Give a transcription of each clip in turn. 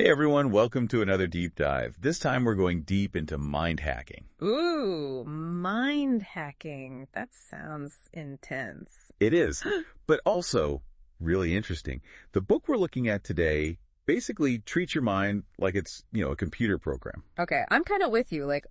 Hey everyone, welcome to another deep dive. This time we're going deep into mind hacking. Ooh, mind hacking. That sounds intense. It is, but also really interesting. The book we're looking at today basically treats your mind like it's, a computer program. Okay, I'm kind of with you. Like,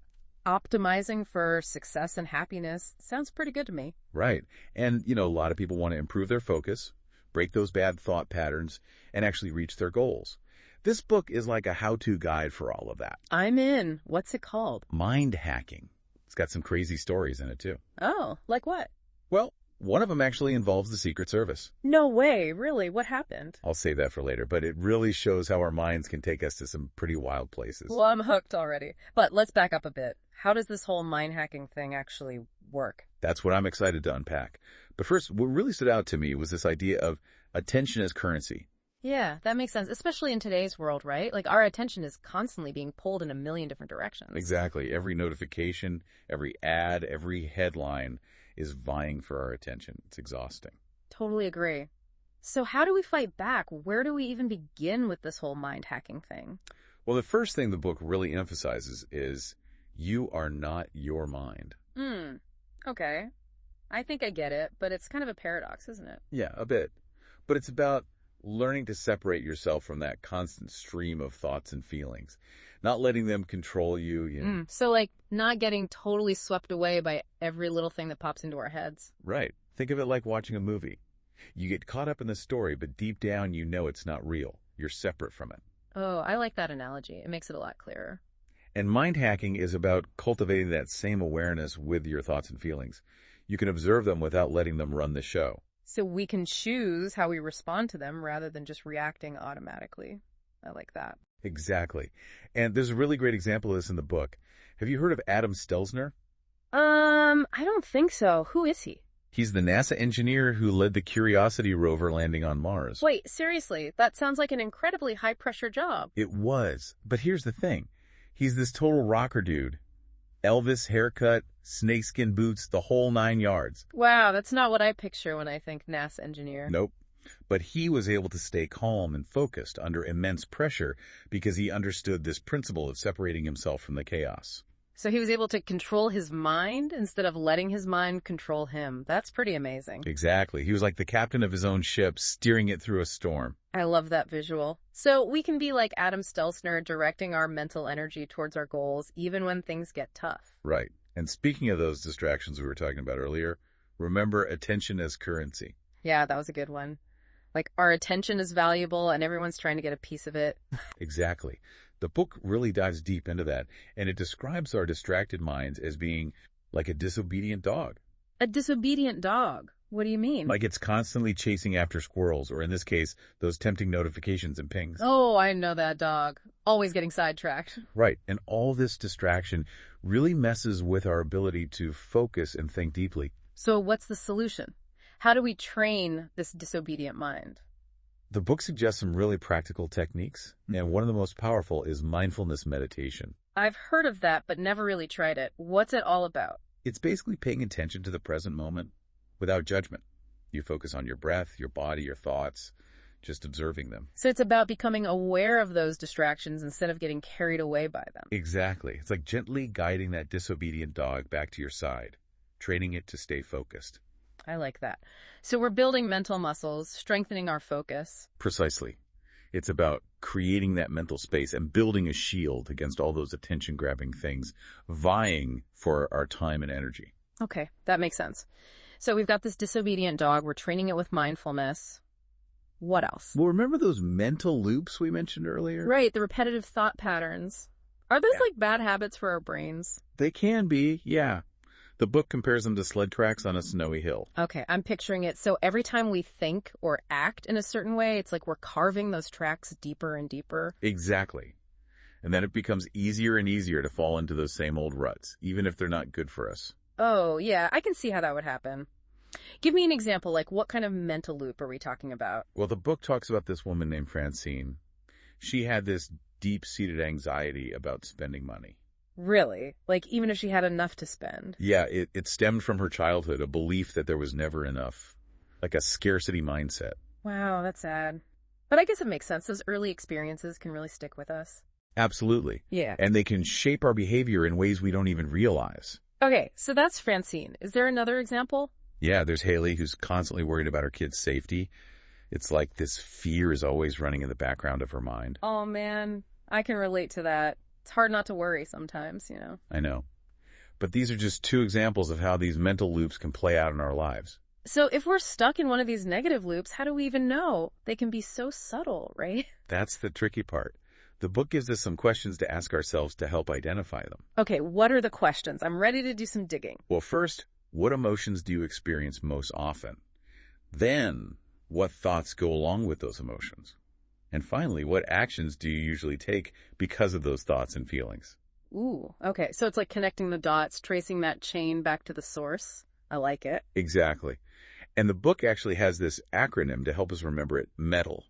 optimizing for success and happiness sounds pretty good to me. Right. And, a lot of people want to improve their focus, break those bad thought patterns, and actually reach their goals. This book is like a how-to guide for all of that. I'm in. What's it called? Mind hacking. It's got some crazy stories in it, too. Oh, like what? Well, one of them actually involves the Secret Service. No way. Really? What happened? I'll save that for later, but it really shows how our minds can take us to some pretty wild places. Well, I'm hooked already. But let's back up a bit. How does this whole mind hacking thing actually work? That's what I'm excited to unpack. But first, what really stood out to me was this idea of attention as currency. Yeah, that makes sense, especially in today's world, right? Like, our attention is constantly being pulled in a million different directions. Exactly. Every notification, every ad, every headline is vying for our attention. It's exhausting. Totally agree. So how do we fight back? Where do we even begin with this whole mind hacking thing? Well, the first thing the book really emphasizes is you are not your mind. Okay. I think I get it, but it's kind of a paradox, isn't it? Yeah, a bit. But it's about learning to separate yourself from that constant stream of thoughts and feelings, not letting them control you. So, like, not getting totally swept away by every little thing that pops into our heads. Right. Think of it like watching a movie. You get caught up in the story, but deep down you know it's not real. You're separate from it. Oh, I like that analogy. It makes it a lot clearer. And mind hacking is about cultivating that same awareness with your thoughts and feelings. You can observe them without letting them run the show. So we can choose how we respond to them rather than just reacting automatically. I like that. Exactly. And there's a really great example of this in the book. Have you heard of Adam Stelzner? I don't think so. Who is he? He's the NASA engineer who led the Curiosity rover landing on Mars. Wait, seriously, that sounds like an incredibly high-pressure job. It was. But here's the thing. He's this total rocker dude. Elvis haircut, snakeskin boots, the whole 9 yards. Wow, that's not what I picture when I think NASA engineer. Nope. But he was able to stay calm and focused under immense pressure because he understood this principle of separating himself from the chaos. So he was able to control his mind instead of letting his mind control him. That's pretty amazing. Exactly. He was like the captain of his own ship, steering it through a storm. I love that visual. So we can be like Adam Stelzner, directing our mental energy towards our goals, even when things get tough. Right. And speaking of those distractions we were talking about earlier, remember attention as currency. Yeah, that was a good one. Like, our attention is valuable and everyone's trying to get a piece of it. Exactly. The book really dives deep into that, and it describes our distracted minds as being like a disobedient dog. A disobedient dog? What do you mean? Like it's constantly chasing after squirrels, or in this case, those tempting notifications and pings. Oh, I know that dog. Always getting sidetracked. Right, and all this distraction really messes with our ability to focus and think deeply. So what's the solution? How do we train this disobedient mind? The book suggests some really practical techniques, and one of the most powerful is mindfulness meditation. I've heard of that, but never really tried it. What's it all about? It's basically paying attention to the present moment without judgment. You focus on your breath, your body, your thoughts, just observing them. So it's about becoming aware of those distractions instead of getting carried away by them. Exactly. It's like gently guiding that disobedient dog back to your side, training it to stay focused. I like that. So we're building mental muscles, strengthening our focus. Precisely. It's about creating that mental space and building a shield against all those attention-grabbing things, vying for our time and energy. Okay, that makes sense. So we've got this disobedient dog. We're training it with mindfulness. What else? Well, remember those mental loops we mentioned earlier? Right, the repetitive thought patterns. Are those like bad habits for our brains? They can be, yeah. The book compares them to sled tracks on a snowy hill. Okay, I'm picturing it. So every time we think or act in a certain way, it's like we're carving those tracks deeper and deeper. Exactly. And then it becomes easier and easier to fall into those same old ruts, even if they're not good for us. Oh, yeah, I can see how that would happen. Give me an example, like what kind of mental loop are we talking about? Well, the book talks about this woman named Francine. She had this deep-seated anxiety about spending money. Really? Like, even if she had enough to spend? Yeah, it stemmed from her childhood, a belief that there was never enough, like a scarcity mindset. Wow, that's sad. But I guess it makes sense. Those early experiences can really stick with us. Absolutely. Yeah. And they can shape our behavior in ways we don't even realize. Okay, so that's Francine. Is there another example? Yeah, there's Haley, who's constantly worried about her kids' safety. It's like this fear is always running in the background of her mind. Oh, man, I can relate to that. It's hard not to worry sometimes, I know. But these are just two examples of how these mental loops can play out in our lives. So if we're stuck in one of these negative loops, how do we even know? They can be so subtle, right? That's the tricky part. The book gives us some questions to ask ourselves to help identify them. Okay, what are the questions? I'm ready to do some digging. Well, first, what emotions do you experience most often? Then, what thoughts go along with those emotions? And finally, what actions do you usually take because of those thoughts and feelings? Ooh, okay. So it's like connecting the dots, tracing that chain back to the source. I like it. Exactly. And the book actually has this acronym to help us remember it, METAL.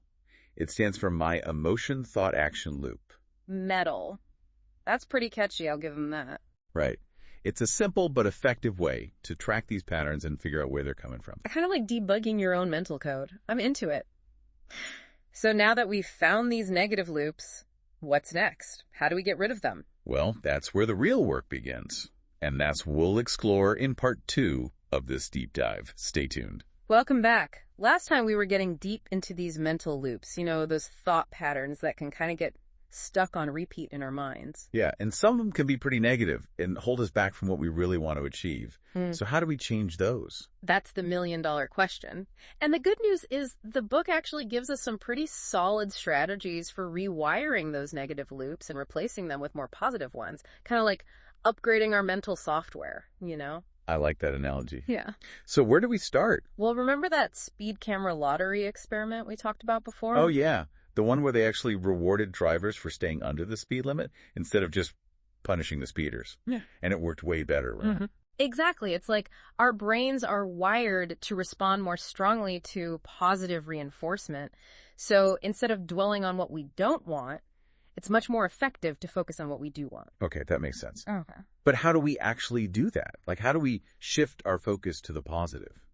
It stands for My Emotion Thought Action Loop. Metal. That's pretty catchy, I'll give them that. Right. It's a simple but effective way to track these patterns and figure out where they're coming from. I kind of like debugging your own mental code. I'm into it. So now that we've found these negative loops, what's next? How do we get rid of them? Well, that's where the real work begins. And that's what we'll explore in part 2 of this deep dive. Stay tuned. Welcome back. Last time we were getting deep into these mental loops, those thought patterns that can kind of get stuck on repeat in our minds. Yeah, and some of them can be pretty negative and hold us back from what we really want to achieve. So how do we change those? That's the million-dollar question. And the good news is the book actually gives us some pretty solid strategies for rewiring those negative loops and replacing them with more positive ones. Kind of like upgrading our mental software, I like that analogy. Yeah. So where do we start? Well, remember that speed camera lottery experiment we talked about before? Oh, yeah. The one where they actually rewarded drivers for staying under the speed limit instead of just punishing the speeders. Yeah. And it worked way better, right? Mm-hmm. Exactly. It's like our brains are wired to respond more strongly to positive reinforcement. So instead of dwelling on what we don't want, it's much more effective to focus on what we do want. Okay, that makes sense. Okay. But how do we actually do that? Like, how do we shift our focus to the positive?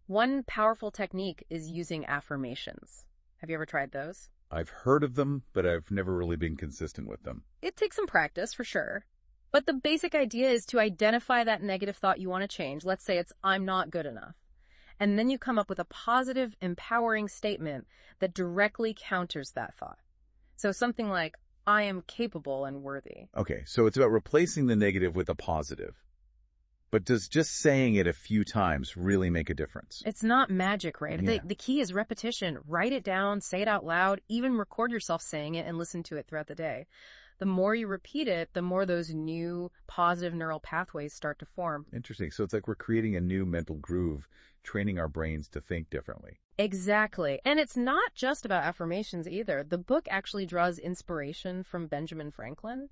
One powerful technique is using affirmations. Have you ever tried those? I've heard of them, but I've never really been consistent with them. It takes some practice, for sure. But the basic idea is to identify that negative thought you want to change. Let's say it's, I'm not good enough. And then you come up with a positive, empowering statement that directly counters that thought. So something like, I am capable and worthy. Okay, so it's about replacing the negative with a positive. But does just saying it a few times really make a difference? It's not magic, right? Yeah. The key is repetition. Write it down, say it out loud, even record yourself saying it and listen to it throughout the day. The more you repeat it, the more those new positive neural pathways start to form. Interesting. So it's like we're creating a new mental groove, training our brains to think differently. Exactly. And it's not just about affirmations either. The book actually draws inspiration from Benjamin Franklin.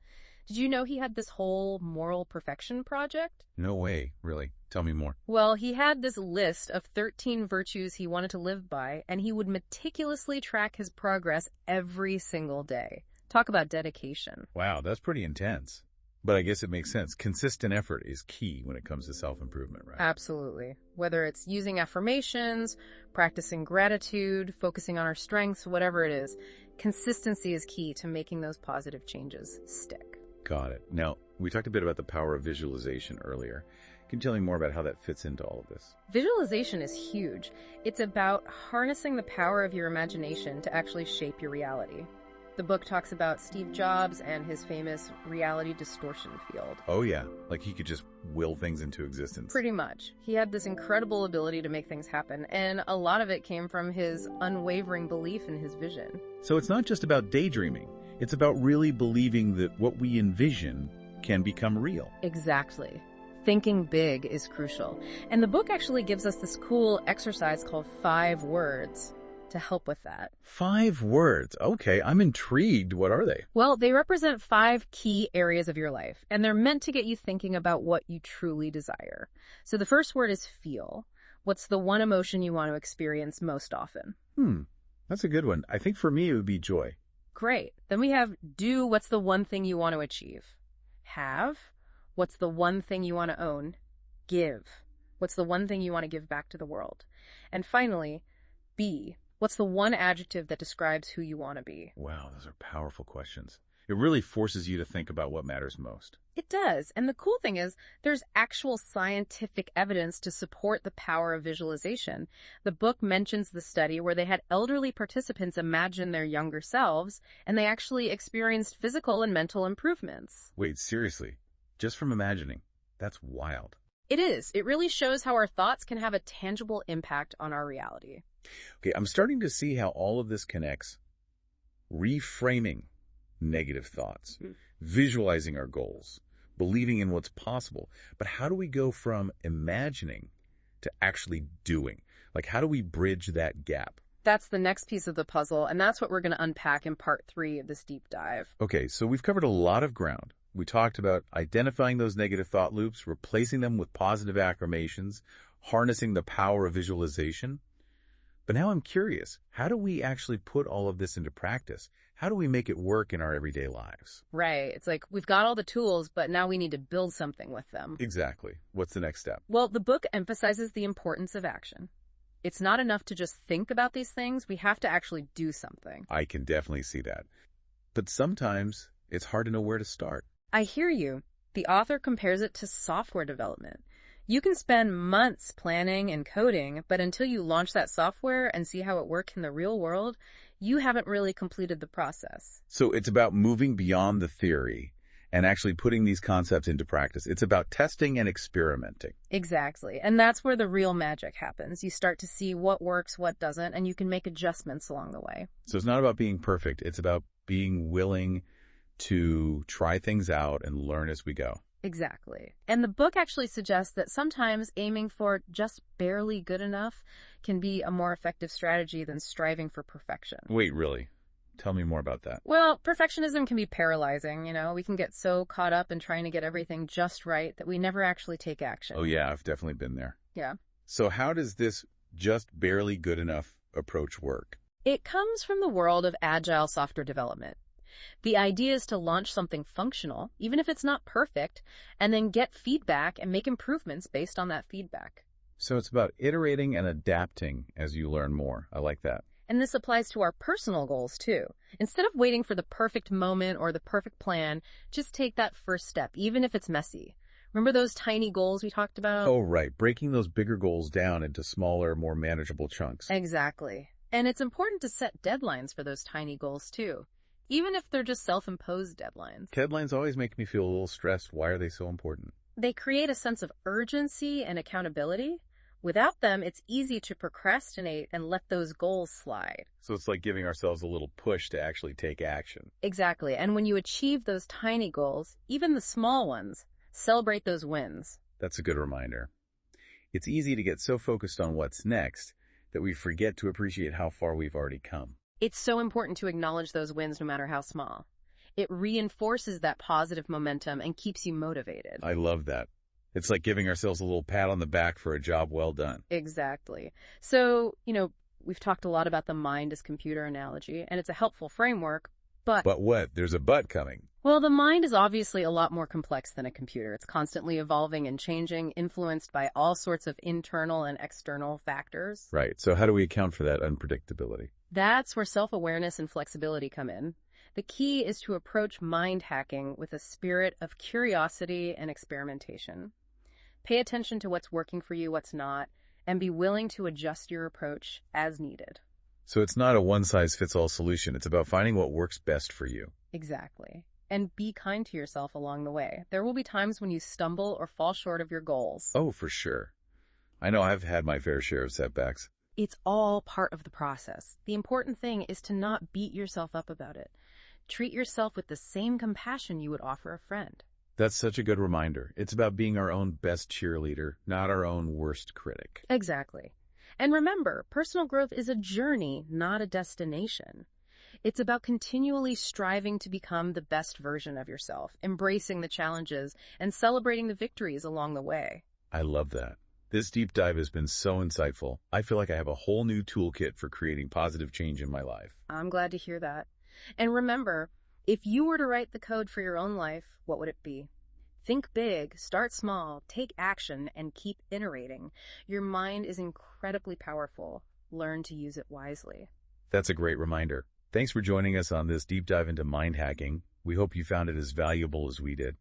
Did you know he had this whole moral perfection project? No way, really. Tell me more. Well, he had this list of 13 virtues he wanted to live by, and he would meticulously track his progress every single day. Talk about dedication. Wow, that's pretty intense. But I guess it makes sense. Consistent effort is key when it comes to self-improvement, right? Absolutely. Whether it's using affirmations, practicing gratitude, focusing on our strengths, whatever it is, consistency is key to making those positive changes stick. Got it. Now, we talked a bit about the power of visualization earlier. Can you tell me more about how that fits into all of this? Visualization is huge. It's about harnessing the power of your imagination to actually shape your reality. The book talks about Steve Jobs and his famous reality distortion field. Oh, yeah. Like he could just will things into existence. Pretty much. He had this incredible ability to make things happen, and a lot of it came from his unwavering belief in his vision. So it's not just about daydreaming. It's about really believing that what we envision can become real. Exactly. Thinking big is crucial. And the book actually gives us this cool exercise called 5 words to help with that. 5 words. Okay, I'm intrigued. What are they? Well, they represent 5 key areas of your life, and they're meant to get you thinking about what you truly desire. So the first word is feel. What's the one emotion you want to experience most often? That's a good one. I think for me it would be joy. Great. Then we have do. What's the one thing you want to achieve? Have. What's the one thing you want to own? Give. What's the one thing you want to give back to the world? And finally, be. What's the one adjective that describes who you want to be? Wow, those are powerful questions. It really forces you to think about what matters most. It does. And the cool thing is, there's actual scientific evidence to support the power of visualization. The book mentions the study where they had elderly participants imagine their younger selves, and they actually experienced physical and mental improvements. Wait, seriously? Just from imagining? That's wild. It is. It really shows how our thoughts can have a tangible impact on our reality. Okay, I'm starting to see how all of this connects. Reframing negative thoughts, visualizing our goals, believing in what's possible. But how do we go from imagining to actually doing? Like, how do we bridge that gap? That's the next piece of the puzzle, and that's what we're going to unpack in part 3 of this deep dive. Okay, so we've covered a lot of ground. We talked about identifying those negative thought loops, replacing them with positive affirmations, harnessing the power of visualization. But now I'm curious, how do we actually put all of this into practice? How do we make it work in our everyday lives? Right. It's like we've got all the tools, but now we need to build something with them. Exactly. What's the next step? Well, the book emphasizes the importance of action. It's not enough to just think about these things. We have to actually do something. I can definitely see that. But sometimes it's hard to know where to start. I hear you. The author compares it to software development. You can spend months planning and coding, but until you launch that software and see how it works in the real world, you haven't really completed the process. So it's about moving beyond the theory and actually putting these concepts into practice. It's about testing and experimenting. Exactly. And that's where the real magic happens. You start to see what works, what doesn't, and you can make adjustments along the way. So it's not about being perfect. It's about being willing to try things out and learn as we go. Exactly. And the book actually suggests that sometimes aiming for just barely good enough can be a more effective strategy than striving for perfection. Wait, really? Tell me more about that. Well, perfectionism can be paralyzing, We can get so caught up in trying to get everything just right that we never actually take action. Oh, yeah, I've definitely been there. Yeah. So how does this just barely good enough approach work? It comes from the world of agile software development. The idea is to launch something functional, even if it's not perfect, and then get feedback and make improvements based on that feedback. So it's about iterating and adapting as you learn more. I like that. And this applies to our personal goals, too. Instead of waiting for the perfect moment or the perfect plan, just take that first step, even if it's messy. Remember those tiny goals we talked about? Oh, right. Breaking those bigger goals down into smaller, more manageable chunks. Exactly. And it's important to set deadlines for those tiny goals, too, even if they're just self-imposed deadlines. Deadlines always make me feel a little stressed. Why are they so important? They create a sense of urgency and accountability. Without them, it's easy to procrastinate and let those goals slide. So it's like giving ourselves a little push to actually take action. Exactly. And when you achieve those tiny goals, even the small ones, celebrate those wins. That's a good reminder. It's easy to get so focused on what's next that we forget to appreciate how far we've already come. It's so important to acknowledge those wins no matter how small. It reinforces that positive momentum and keeps you motivated. I love that. It's like giving ourselves a little pat on the back for a job well done. Exactly. So, we've talked a lot about the mind as computer analogy, and it's a helpful framework, but... But what? There's a but coming. Well, the mind is obviously a lot more complex than a computer. It's constantly evolving and changing, influenced by all sorts of internal and external factors. Right. So how do we account for that unpredictability? That's where self-awareness and flexibility come in. The key is to approach mind hacking with a spirit of curiosity and experimentation. Pay attention to what's working for you, what's not, and be willing to adjust your approach as needed. So it's not a one-size-fits-all solution. It's about finding what works best for you. Exactly. And be kind to yourself along the way. There will be times when you stumble or fall short of your goals. Oh, for sure. I know I've had my fair share of setbacks. It's all part of the process. The important thing is to not beat yourself up about it. Treat yourself with the same compassion you would offer a friend. That's such a good reminder. It's about being our own best cheerleader, not our own worst critic. Exactly. And remember, personal growth is a journey, not a destination. It's about continually striving to become the best version of yourself, embracing the challenges, and celebrating the victories along the way. I love that. This deep dive has been so insightful. I feel like I have a whole new toolkit for creating positive change in my life. I'm glad to hear that. And remember, if you were to write the code for your own life, what would it be? Think big, start small, take action, and keep iterating. Your mind is incredibly powerful. learn to use it wisely. That's a great reminder. Thanks for joining us on this deep dive into mind hacking. We hope you found it as valuable as we did.